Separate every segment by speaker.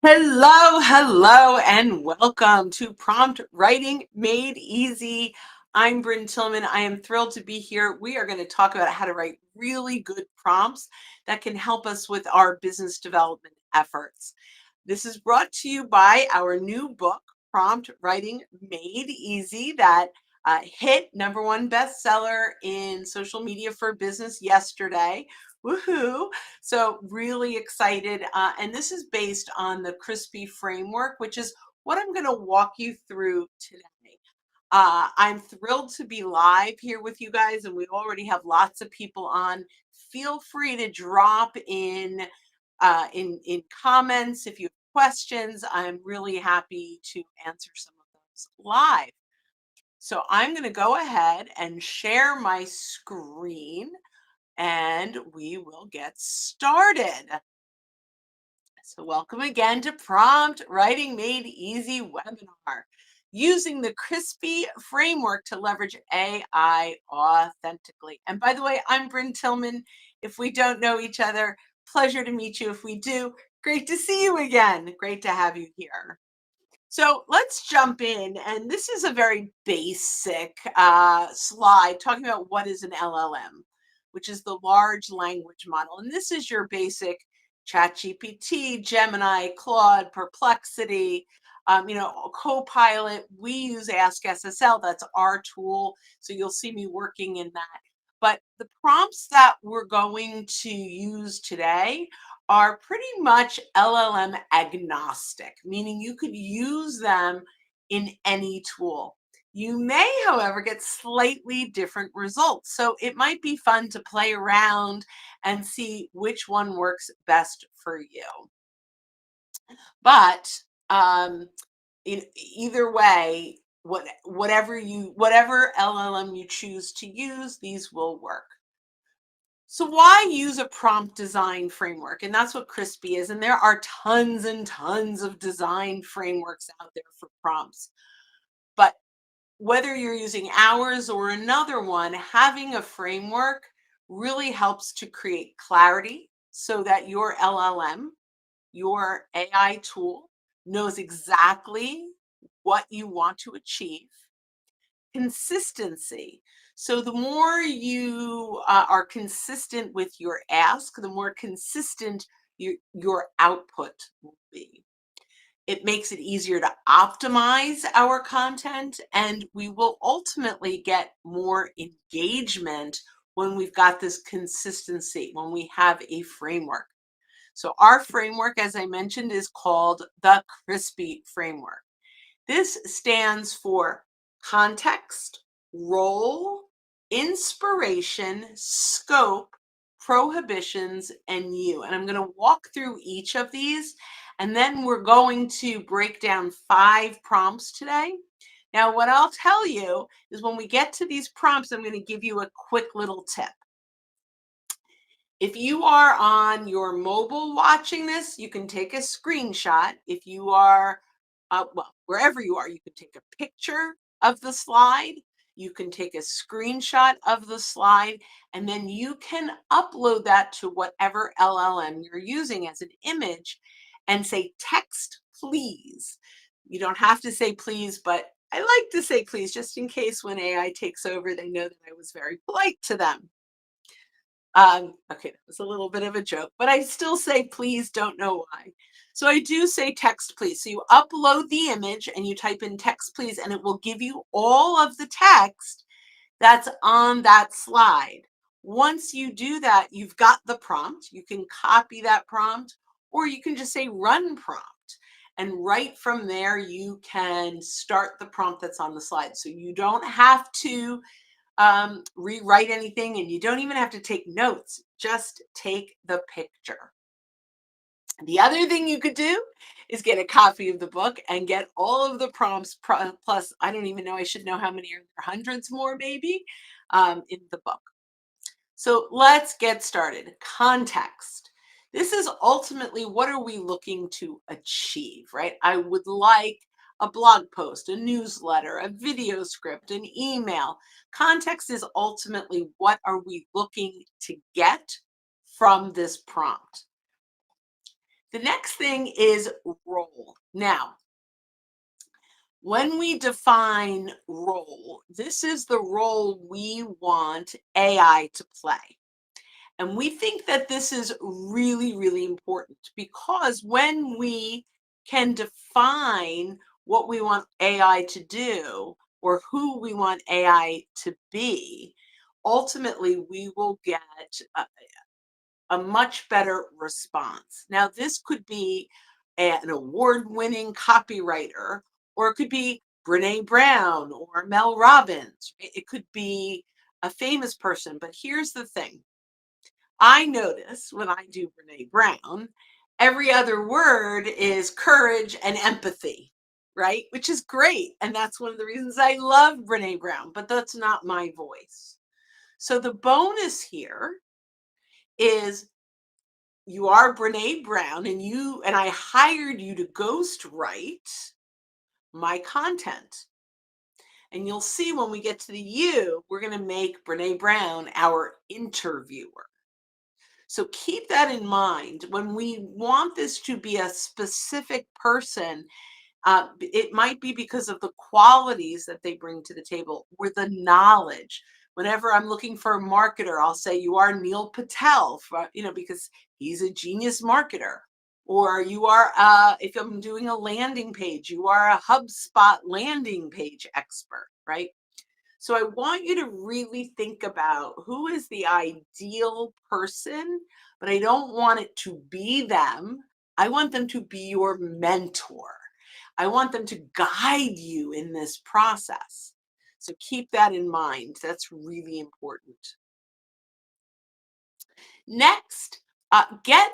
Speaker 1: Hello, and welcome to Prompt Writing Made Easy. I'm Bryn Tillman. I am thrilled to be here. We are going to talk about how to write really good prompts that can help us with our business development efforts. This is brought to you by our new book, Prompt Writing Made Easy, that hit #1 bestseller in social media for business yesterday. Woohoo! So really excited. And this is based on the crispy framework, which is what I'm going to walk you through today. I'm thrilled to be live here with you guys, and we already have lots of people on. Feel free to drop in comments if you have questions. I'm really happy to answer some of those live. So I'm going to go ahead and share my screen and we will get started. So welcome again to Prompt Writing Made Easy webinar, using the crispy framework to leverage AI authentically. And by the way, I'm Bryn Tillman. If we don't know each other, pleasure to meet you. If we do, great to see you again. Great to have you here. So let's jump in. And this is a very basic slide talking about what is an LLM, which is the large language model. And this is your basic ChatGPT, Gemini, Claude, Perplexity, Copilot. We use Ask SSL. That's our tool. So you'll see me working in that. But the prompts that we're going to use today are pretty much LLM agnostic, meaning you could use them in any tool. You may, however, get slightly different results. So it might be fun to play around and see which one works best for you. But in either way, whatever LLM you choose to use, these will work. So why use a prompt design framework? And that's what Crispy is. And there are tons and tons of design frameworks out there for prompts. But whether you're using ours or another one, having a framework really helps to create clarity so that your LLM, your AI tool, knows exactly what you want to achieve. Consistency. So the more you are consistent with your ask, the more consistent your output will be. It makes it easier to optimize our content, and we will ultimately get more engagement when we've got this consistency, when we have a framework. So our framework, as I mentioned, is called the Crispy framework. This stands for context, role, inspiration, scope, prohibitions, and you. And I'm going to walk through each of these, and then we're going to break down 5 prompts today. Now, what I'll tell you is when we get to these prompts, I'm going to give you a quick little tip. If you are on your mobile watching this, you can take a screenshot. If you are, wherever you are, you can take a picture of the slide. You can take a screenshot of the slide, and then you can upload that to whatever LLM you're using as an image and say, text, please. You don't have to say please, but I like to say please just in case when AI takes over, they know that I was very polite to them. Okay, that was a little bit of a joke, but I still say please, don't know why. So I do say text please. So you upload the image and you type in text please, and it will give you all of the text that's on that slide. Once you do that, you've got the prompt. You can copy that prompt, or you can just say run prompt. And right from there, you can start the prompt that's on the slide. So you don't have to rewrite anything, and you don't even have to take notes. Just take the picture. The other thing you could do is get a copy of the book and get all of the prompts, plus, I don't even know, I should know how many are there, hundreds more maybe, in the book. So let's get started. Context. This is ultimately what are we looking to achieve, right? I would like a blog post, a newsletter, a video script, an email. Context is ultimately what are we looking to get from this prompt. The next thing is role. Now, when we define role, this is the role we want AI to play. And we think that this is really, really important because when we can define what we want AI to do or who we want AI to be, ultimately we will get a much better response. Now, this could be an award winning copywriter, or it could be Brene Brown or Mel Robbins. It could be a famous person. But here's the thing, I notice when I do Brene Brown, every other word is courage and empathy, right? Which is great. And that's one of the reasons I love Brene Brown, but that's not my voice. So the bonus here is you are Brene Brown and I hired you to ghostwrite my content. And you'll see when we get to the you, we're going to make Brene Brown our interviewer. So keep that in mind. When we want this to be a specific person, it might be because of the qualities that they bring to the table or the knowledge. Whenever I'm looking for a marketer, I'll say you are Neil Patel, because he's a genius marketer. Or you are, if I'm doing a landing page, you are a HubSpot landing page expert, right? So I want you to really think about who is the ideal person, but I don't want it to be them. I want them to be your mentor. I want them to guide you in this process. So keep that in mind. That's really important. Next, get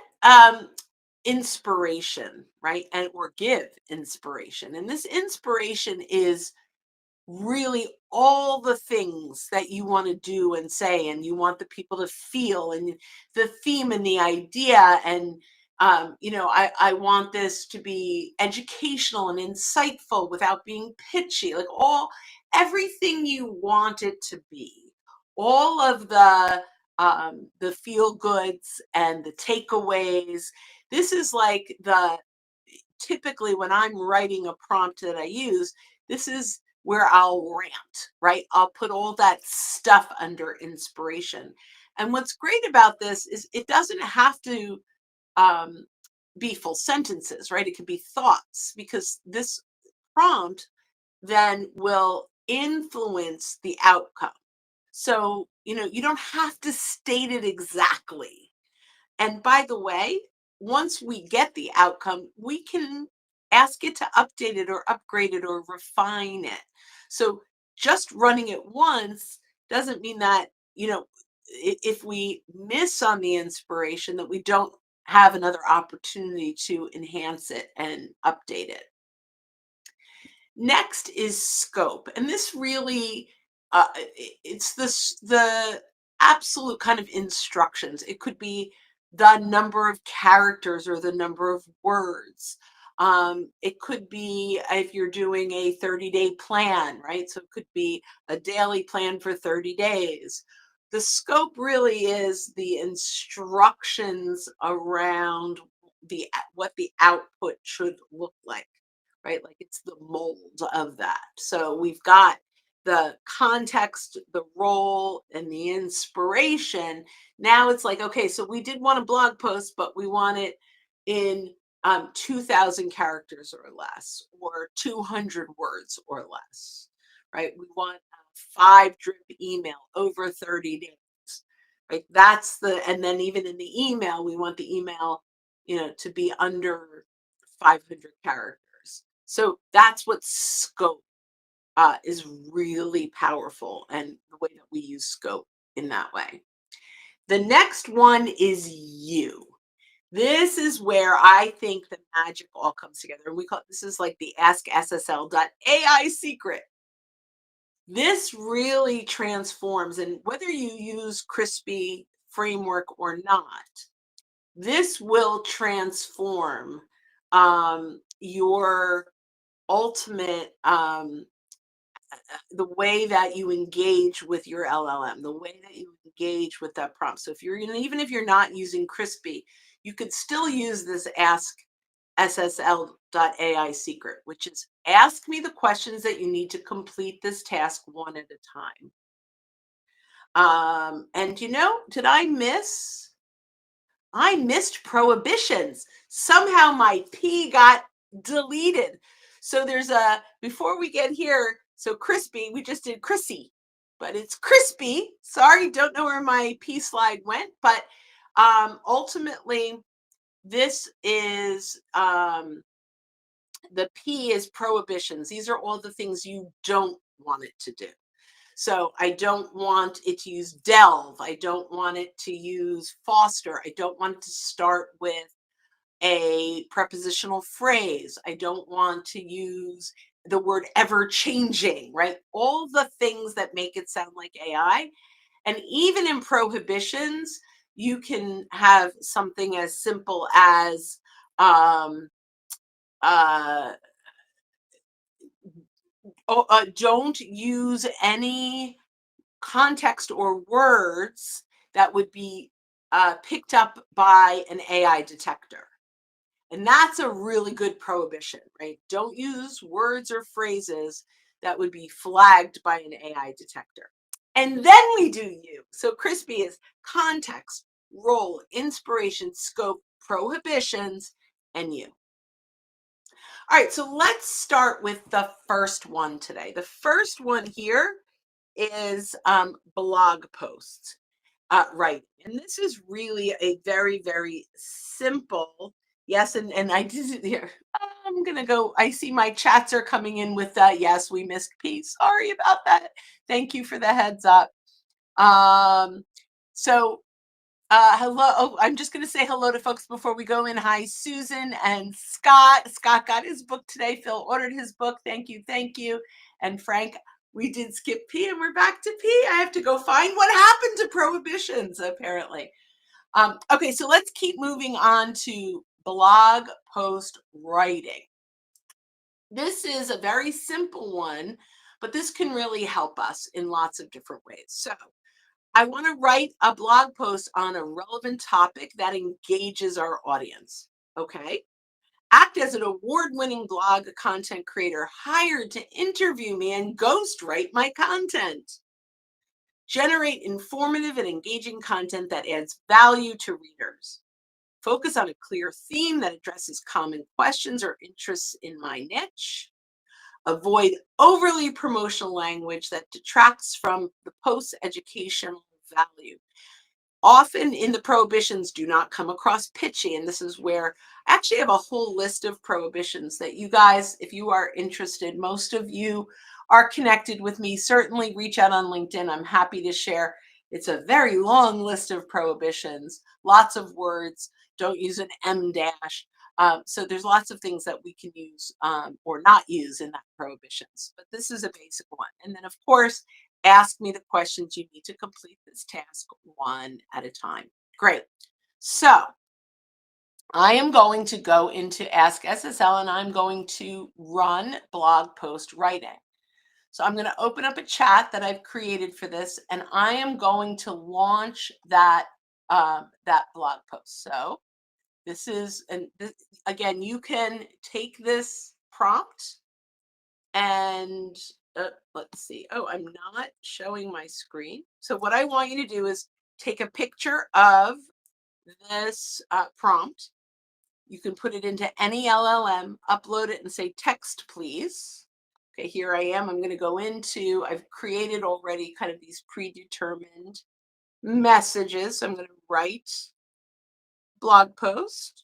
Speaker 1: inspiration, right? And or give inspiration. And this inspiration is really all the things that you want to do and say and you want the people to feel and the theme and the idea and I want this to be educational and insightful without being pitchy, like everything you want it to be, all of the feel goods and the takeaways. This is like the typically when I'm writing a prompt that I use, this is where I'll rant, right? I'll put all that stuff under inspiration. And what's great about this is it doesn't have to um, be full sentences, right? It could be thoughts because this prompt then will influence the outcome. So, you don't have to state it exactly. And by the way, once we get the outcome, we can ask it to update it or upgrade it or refine it. So just running it once doesn't mean that, if we miss on the inspiration, that we don't have another opportunity to enhance it and update it. Next is scope, and this really, it's the absolute kind of instructions. It could be the number of characters or the number of words. It could be if you're doing a 30-day plan, right? So it could be a daily plan for 30 days. The scope really is the instructions around what the output should look like, right? Like it's the mold of that. So we've got the context, the role, and the inspiration. Now it's like, okay, so we did want a blog post, but we want it in 2,000 characters or less, or 200 words or less, right? We want a 5-drip email over 30 days, right? And then even in the email, we want the email, to be under 500 characters. So that's what scope is really powerful, and the way that we use scope in that way. The next one is you. This is where I think the magic all comes together. And this is like the AskSSL.ai secret. This really transforms, and whether you use Crispy framework or not, this will transform your ultimate the way that you engage with your LLM, the way that you engage with that prompt. So if you're, even if you're not using Crispy, you could still use this ask SSL.ai secret, which is ask me the questions that you need to complete this task one at a time. And did I missed prohibitions. Somehow my P got deleted. So there's before we get here, so crispy, we just did Chrissy, but it's crispy. Sorry, don't know where my P slide went, but ultimately, this is the P is prohibitions. These are all the things you don't want it to do. So I don't want it to use delve. I don't want it to use foster. I don't want it to start with a prepositional phrase. I don't want to use the word ever changing, right? All the things that make it sound like AI. And even in prohibitions, you can have something as simple as uh, don't use any context or words that would be picked up by an AI detector. And that's a really good prohibition, right? Don't use words or phrases that would be flagged by an AI detector. And then we do you. So crispy is context, role, inspiration, scope, prohibitions, and you. All right, so let's start with the first one today. The first one here is blog posts, right? And this is really a very, very simple, yes, and I did here. I'm gonna go. I see my chats are coming in with yes, we missed P. Sorry about that. Thank you for the heads up. Um, so hello. Oh, I'm just going to say hello to folks before we go in. Hi, Susan and Scott. Scott got his book today. Phil ordered his book. Thank you. Thank you. And Frank, we did skip P and we're back to P. I have to go find what happened to prohibitions, apparently. Okay, so let's keep moving on to blog post writing. This is a very simple one, but this can really help us in lots of different ways. So I want to write a blog post on a relevant topic that engages our audience. Okay. Act as an award winning blog content creator hired to interview me and ghostwrite my content. Generate informative and engaging content that adds value to readers. Focus on a clear theme that addresses common questions or interests in my niche. Avoid overly promotional language that detracts from the post's educational value. Often in the prohibitions do not come across pitchy, and this is where I actually have a whole list of prohibitions that you guys, if you are interested, most of you are connected with me, certainly reach out on LinkedIn. I'm happy to share. It's a very long list of prohibitions, lots of words. Don't use an M dash. So there's lots of things that we can use or not use in that prohibitions, but this is a basic one. And then of course, ask me the questions you need to complete this task one at a time. Great. So I am going to go into Ask SSL and I'm going to run blog post writing. So I'm going to open up a chat that I've created for this, and I am going to launch that that blog post. So this is, and this, again, you can take this prompt and let's see. Oh, I'm not showing my screen. So what I want you to do is take a picture of this prompt. You can put it into any LLM, upload it and say text, please. Okay, here I am. I'm going to go into, I've created already kind of these predetermined messages. So I'm going to write blog post.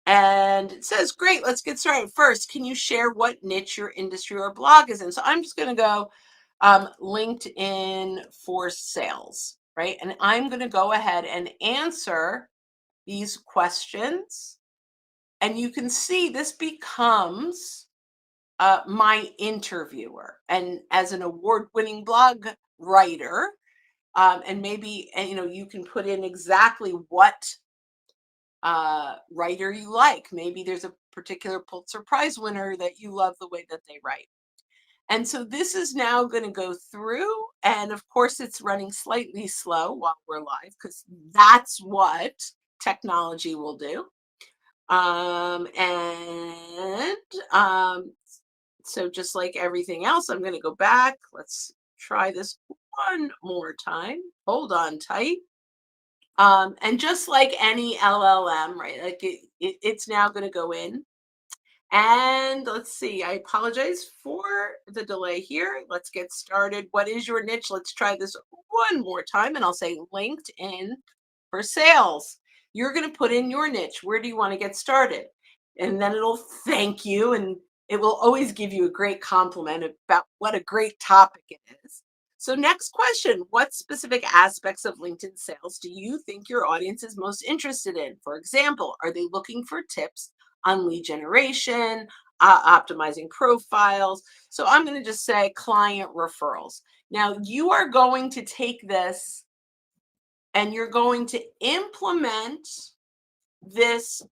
Speaker 1: And it says, great, let's get started. First, can you share what niche your industry or blog is in? So I'm just going to go LinkedIn for sales, right? And I'm going to go ahead and answer these questions. And you can see this becomes my interviewer. And as an award-winning blog writer, and maybe, and, you can put in exactly what writer you like. Maybe there's a particular Pulitzer Prize winner that you love the way that they write. And so this is now going to go through. And of course, it's running slightly slow while we're live because that's what technology will do. And um, so just like everything else, I'm going to go back. Let's try this one more time. Hold on tight. And just like any LLM, right? Like it's now going to go in. And let's see, I apologize for the delay here. Let's get started. What is your niche? Let's try this one more time. And I'll say LinkedIn for sales. You're going to put in your niche. Where do you want to get started? And then it'll thank you, and it will always give you a great compliment about what a great topic it is. So, next question: what specific aspects of LinkedIn sales do you think your audience is most interested in? For example, are they looking for tips on lead generation, optimizing profiles? So, I'm going to just say client referrals. Now, you are going to take this and you're going to implement this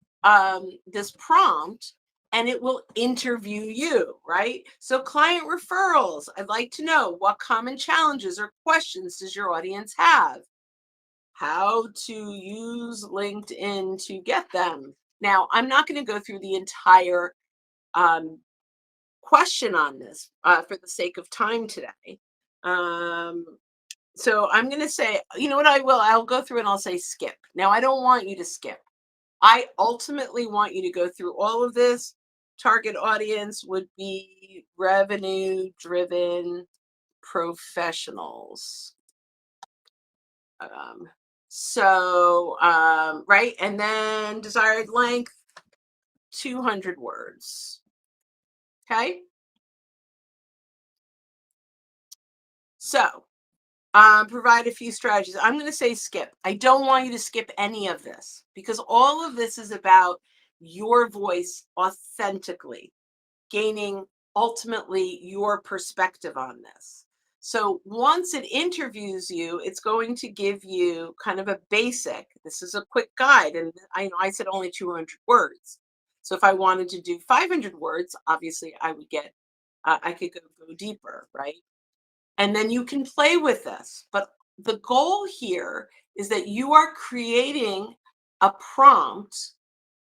Speaker 1: prompt, and it will interview you, right? So client referrals, I'd like to know, what common challenges or questions does your audience have? How to use LinkedIn to get them. Now, I'm not going to go through the entire um, question on this for the sake of time today. um, so I'm going to say, you know what, I'll go through and I'll say skip. Now, I don't want you to skip. I ultimately want you to go through all of this. Target audience would be revenue driven professionals. Um, right. And then desired length, 200 words. Okay. So provide a few strategies. I'm going to say skip. I don't want you to skip any of this because all of this is about your voice authentically gaining ultimately your perspective on this. So once it interviews you, it's going to give you kind of a basic. This is a quick guide, and I know I said only 200 words. So if I wanted to do 500 words, obviously I would get, I could go deeper, right? And then you can play with this. But the goal here is that you are creating a prompt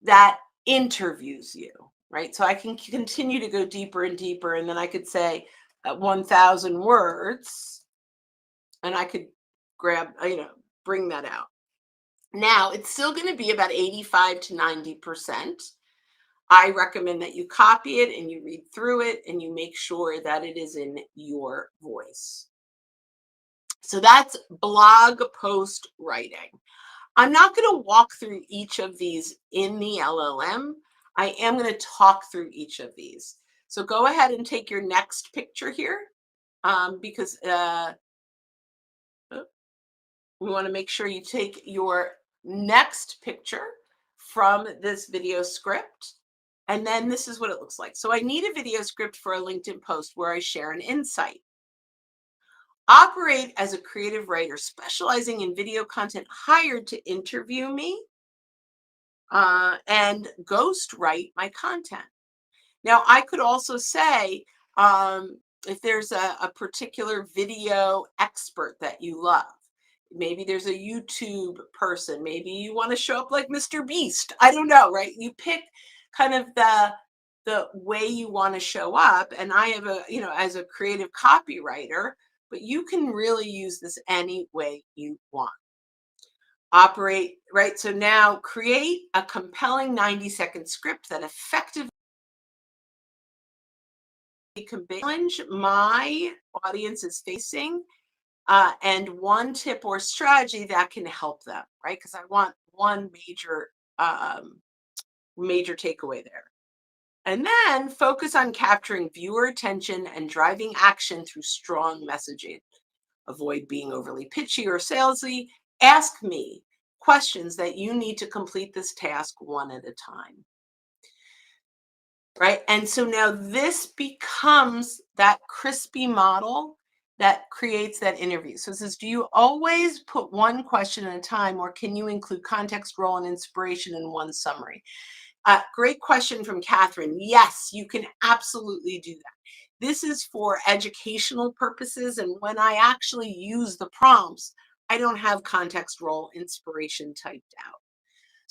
Speaker 1: that interviews you, right? So I can continue to go deeper and deeper. And then I could say 1,000 words, and I could grab, bring that out. Now, it's still going to be about 85 to 90%. I recommend that you copy it and you read through it and you make sure that it is in your voice. So that's blog post writing. I'm not going to walk through each of these in the LLM. I am going to talk through each of these. So go ahead and take your next picture here because we want to make sure you take your next picture from this video script. And then this is what it looks like. So I need a video script for a LinkedIn post where I share an insight. Operate as a creative writer specializing in video content hired to interview me and ghost write my content. Now, I could also say if there's a particular video expert that you love, maybe there's a YouTube person, maybe you want to show up like Mr. Beast. I don't know, right? You pick kind of the way you want to show up. And I have as a creative copywriter, but you can really use this any way you want. Operate, right? So now create a compelling 90-second script that effectively challenge my audience is facing, and one tip or strategy that can help them, right? Because I want one major takeaway there. And then focus on capturing viewer attention and driving action through strong messaging. Avoid being overly pitchy or salesy. Ask me questions that you need to complete this task one at a time. Right. And so now this becomes that crispy model that creates that interview. So it says, do you always put one question at a time, or can you include context, role, and inspiration in one summary? Great question from Catherine. Yes, you can absolutely do that. This is for educational purposes. And when I actually use the prompts, I don't have context, role, inspiration typed out.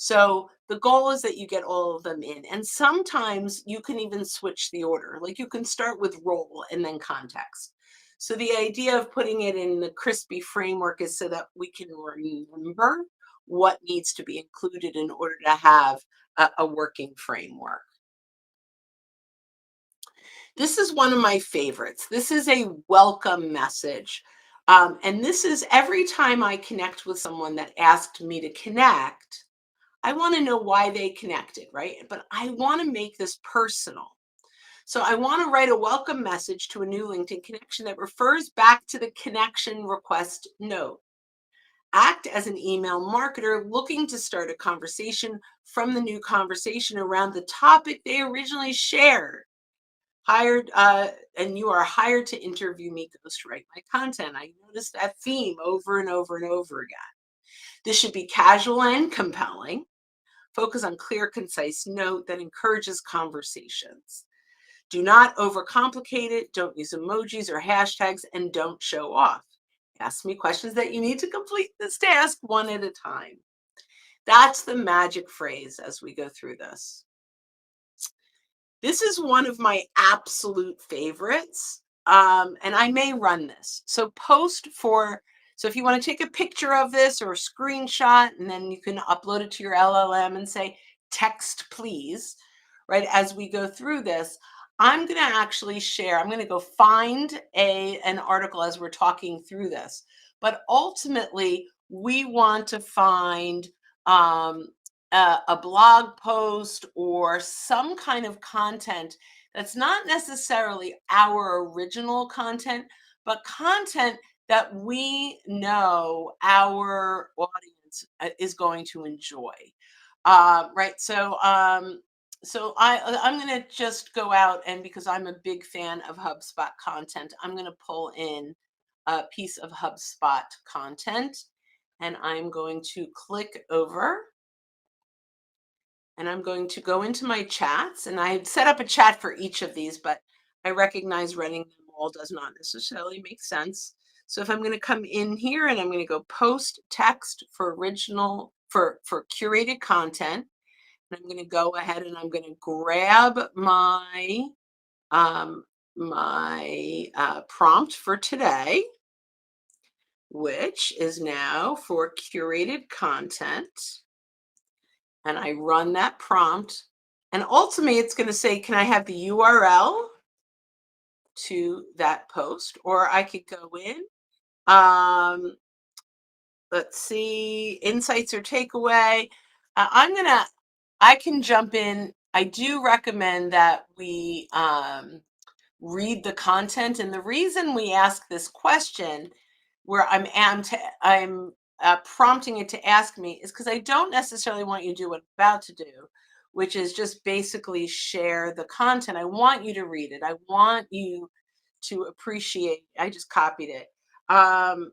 Speaker 1: So the goal is that you get all of them in. And sometimes you can even switch the order. Like you can start with role and then context. So the idea of putting it in the crispy framework is so that we can remember what needs to be included in order to have a working framework. This is one of my favorites. This is a welcome message. And this is every time I connect with someone that asked me to connect, I want to know why they connected, right? But I want to make this personal. So I want to write a welcome message to a new LinkedIn connection that refers back to the connection request note. Act as an email marketer looking to start a conversation from the new conversation around the topic they originally shared. Hired, and you are hired to interview me, ghostwrite my content. I noticed that theme over and over and over again. This should be casual and compelling. Focus on clear, concise note that encourages conversations. Do not overcomplicate it. Don't use emojis or hashtags and don't show off. Ask me questions that you need to complete this task one at a time. That's the magic phrase as we go through this. This is one of my absolute favorites, and I may run this. So if you want to take a picture of this or a screenshot, and then you can upload it to your LLM and say, text please, right? As we go through this, I'm going to actually share, I'm going to go find an article as we're talking through this. But ultimately, we want to find um, a blog post or some kind of content that's not necessarily our original content, but content that we know our audience is going to enjoy. Right. I'm going to just go out, and because I'm a big fan of HubSpot content, I'm going to pull in a piece of HubSpot content, and I'm going to click over, and I'm going to go into my chats, and I set up a chat for each of these, but I recognize running them all does not necessarily make sense. So if I'm going to come in here and I'm going to go post text for original for curated content, and I'm going to go ahead and I'm going to grab um, my prompt for today, which is now for curated content, and I run that prompt. And ultimately, it's going to say, can I have the URL to that post? Or I could go in. Let's see, insights or takeaway. I can jump in. I do recommend that we read the content. And the reason we ask this question, where I'm prompting it to ask me, is because I don't necessarily want you to do what I'm about to do, which is just basically share the content. I want you to read it. I want you to appreciate. I just copied it. And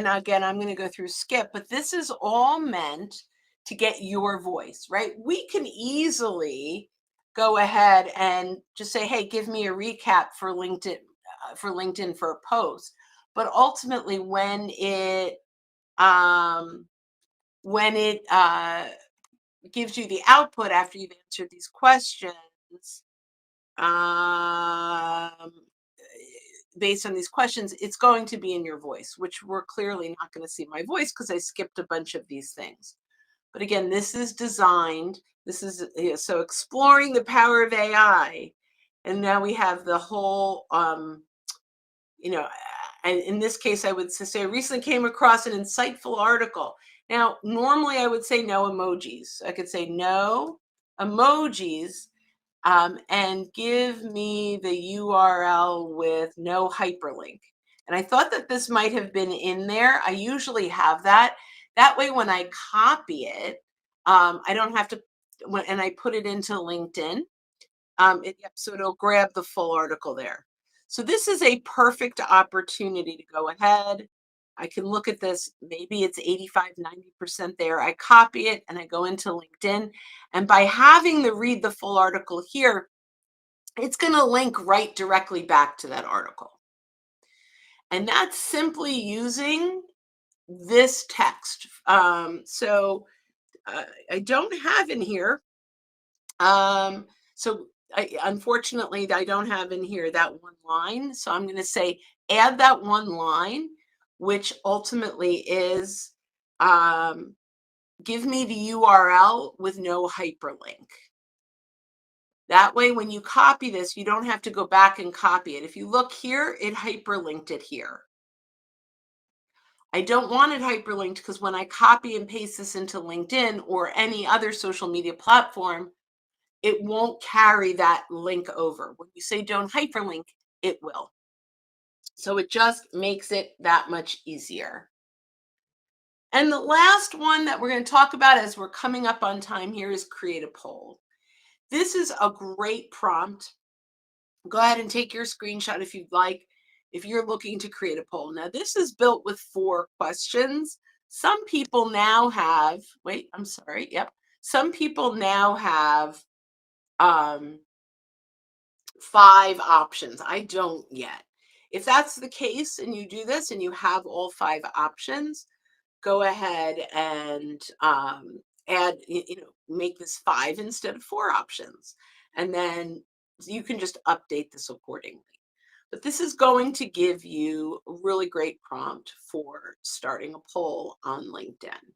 Speaker 1: again, I'm going to go through skip, but this is all meant to get your voice, right? We can easily go ahead and just say, hey, give me a recap for LinkedIn for a post. But ultimately, um, when it gives you the output after you've answered these questions, um, based on these questions, it's going to be in your voice, which we're clearly not going to see my voice because I skipped a bunch of these things. But again, this is designed, so exploring the power of AI. And now we have the whole, you know, and in this case, I would say I recently came across an insightful article. Now, normally I would say no emojis. I could say no emojis, and give me the URL with no hyperlink. And I thought that this might have been in there. I usually have that. That way, when I copy it, I don't have to, and I put it into LinkedIn, yep, so it'll grab the full article there. So this is a perfect opportunity to go ahead. I can look at this, maybe it's 85, 90% there. I copy it and I go into LinkedIn. And by having the read the full article here, it's going to link right directly back to that article. And that's simply using this text. I don't have in here. Um, Unfortunately, I don't have in here that one line. So I'm going to say add that one line, which ultimately is um, give me the URL with no hyperlink. That way, when you copy this, you don't have to go back and copy it. If you look here, it hyperlinked it here. I don't want it hyperlinked because when I copy and paste this into LinkedIn or any other social media platform, it won't carry that link over. When you say don't hyperlink, it will. So it just makes it that much easier. And the last one that we're going to talk about as we're coming up on time here is create a poll. This is a great prompt. Go ahead and take your screenshot if you'd like, if you're looking to create a poll. Now, this is built with 4 questions. Some people now have, wait, I'm sorry. Yep. Some people now have um, 5 options. I don't yet. If that's the case and you do this and you have all 5 options, go ahead and add, make this 5 instead of 4 options. And then you can just update this accordingly. But this is going to give you a really great prompt for starting a poll on LinkedIn.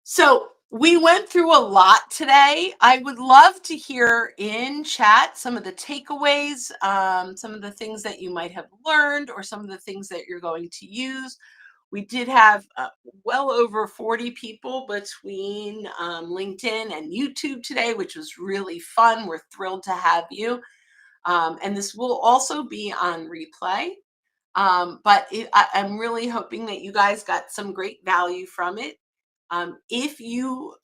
Speaker 1: So we went through a lot today. I would love to hear in chat some of the takeaways, some of the things that you might have learned, or some of the things that you're going to use. We did have well over 40 people between LinkedIn and YouTube today, which was really fun. We're thrilled to have you. And this will also be on replay. I'm really hoping that you guys got some great value from it. If you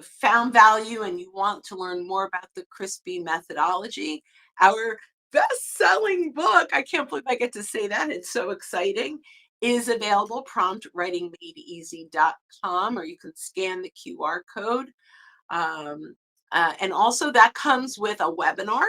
Speaker 1: found value and you want to learn more about the crispy methodology, our best-selling book, I can't believe I get to say that, it's so exciting, is available, promptwritingmadeeasy.com, or you can scan the QR code. And also that comes with a webinar.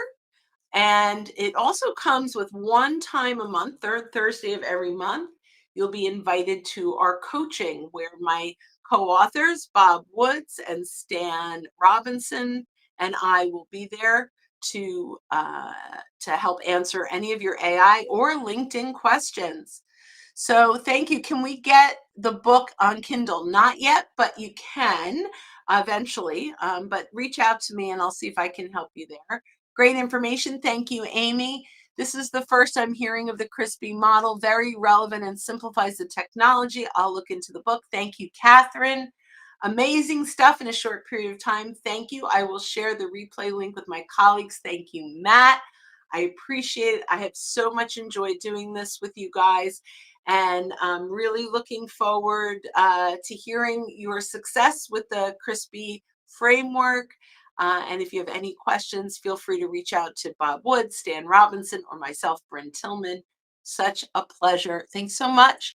Speaker 1: And it also comes with one time a month, third Thursday of every month. You'll be invited to our coaching where my co-authors, Bob Woods and Stan Robinson, and I will be there to help answer any of your AI or LinkedIn questions. So thank you. Can we get the book on Kindle? Not yet, but you can eventually. But reach out to me and I'll see if I can help you there. Great information. Thank you, Amy. This is the first I'm hearing of the crispy model. Very relevant and simplifies the technology. I'll look into the book. Thank you, Catherine. Amazing stuff in a short period of time. Thank you. I will share the replay link with my colleagues. Thank you, Matt. I appreciate it. I have so much enjoyed doing this with you guys. And I'm really looking forward to hearing your success with the crispy framework. And if you have any questions, feel free to reach out to Bob Wood, Stan Robinson, or myself, Bryn Tillman. Such a pleasure. Thanks so much.